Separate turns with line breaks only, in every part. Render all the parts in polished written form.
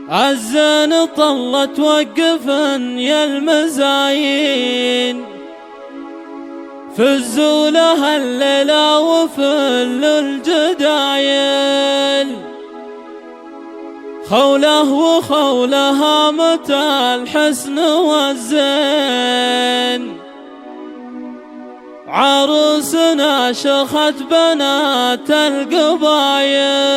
عزان طلت وقفن يا المزاين، فزوا لها الليلة وفل الجدايل، خوله وخولها متى الحسن والزين، عروسنا شخت بنات القبايل.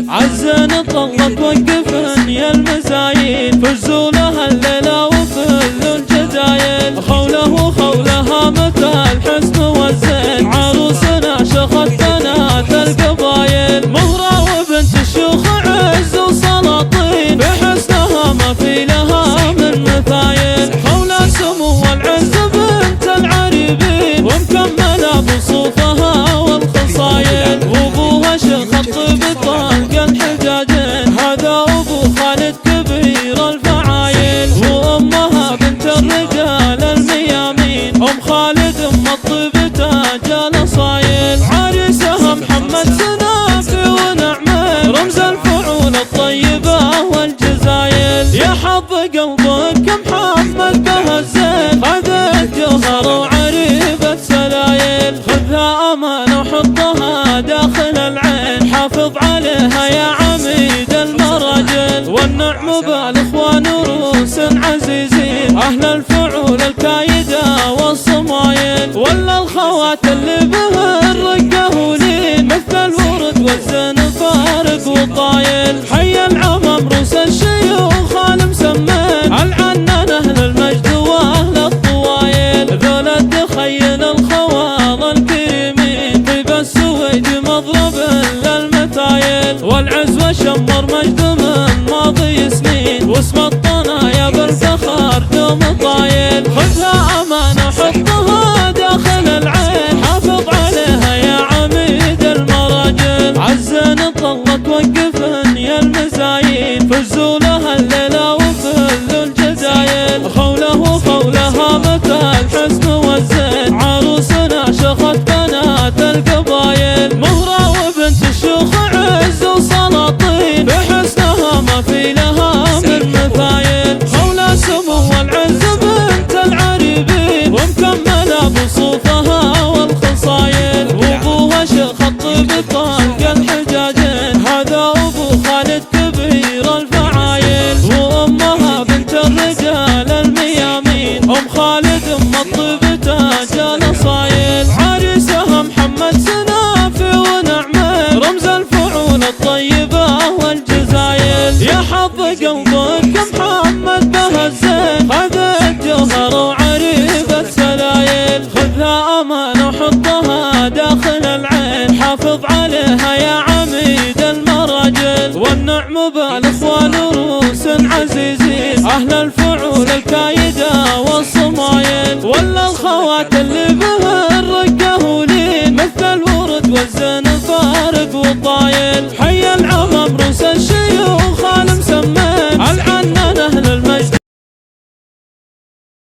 عزن طلت وقفن يا المزاين، فزوا لها الليلة وفل الجدايل، خوله وخولها متى الحسن والزين، عروسنا شخت بنات القبايل، مهرة وبنت الشيوخ عز وسلاطين، بحسنها ما في لها من مثايل، خوله سمو والعز بنت العريبين، ومكملة بصوفها والخصايل، وابوها شيخ الطب طلق الحجاجين، هذا ابو خالد كبير الفعايل، وامها بنت الرجال الميامين، ام خالد ام الطب تاج الاصايل، عريسها محمد سنافي ونعمين، رمز الفعول الطيبة والجزايل، يا حظ قلبك محمد به الزين، خذت جوهر وعريبة سلايل، خذها امانة وحطها داخل العين، حافظ عليها يا عميد المراجل، والنعم بالاخوان روس عزيزين، اهل الفعول الكايدة والصمايل، ولا الخوات اللي به الرقة ولين، مثل الورد والزين فارق وطايل، حي العمم روس الشيوخ المسمين، العنان اهل المجد واهل الطوايل، ذول الدخيل الخوال الكريمين، طيب السويد مضرب للمتايل، والعز والشمر مجد من ماضي سنين، واسم الطنايا بالفخر دوم طايل، خذها امانه حطها داخل العين، حافظ عليها يا عميد المراجل، عزن طلت وقفن يا المزاين، فزوا لها الليله وفل الجزايل، خوله وخولها متى الحسن والزين، عروسنا شخت بنات القبايل، مهرة وبنت الشيوخ عز وسلاطين، بحسنها ما في لها من مثايل، خوله سمو والعز بنت العريبين، ومكملة بصوفها والخصايل، وابوها شيخ الطب طلق الحجاجين، هذا ابو خالد كبير الفعايل، وامها بنت الرجال الميامين، ام خالد ام الطب تاج الاصايل، عريسها محمد سنافي ونعمين، رمز الفعول الطيبة والجزايل، يا حظ قلبك محمد به الزين، خذت جوهر وعريبة سلايل، خذها امانة وحطها داخل العين، حافظ عليها يا عميد المراجل، والنعم بالاخوان روس عزيزين، اهل الفعول الكايدة والصمايل، ولا الخوات اللي به الرقة ولين، مثل الورد والزين فارق وطايل، حي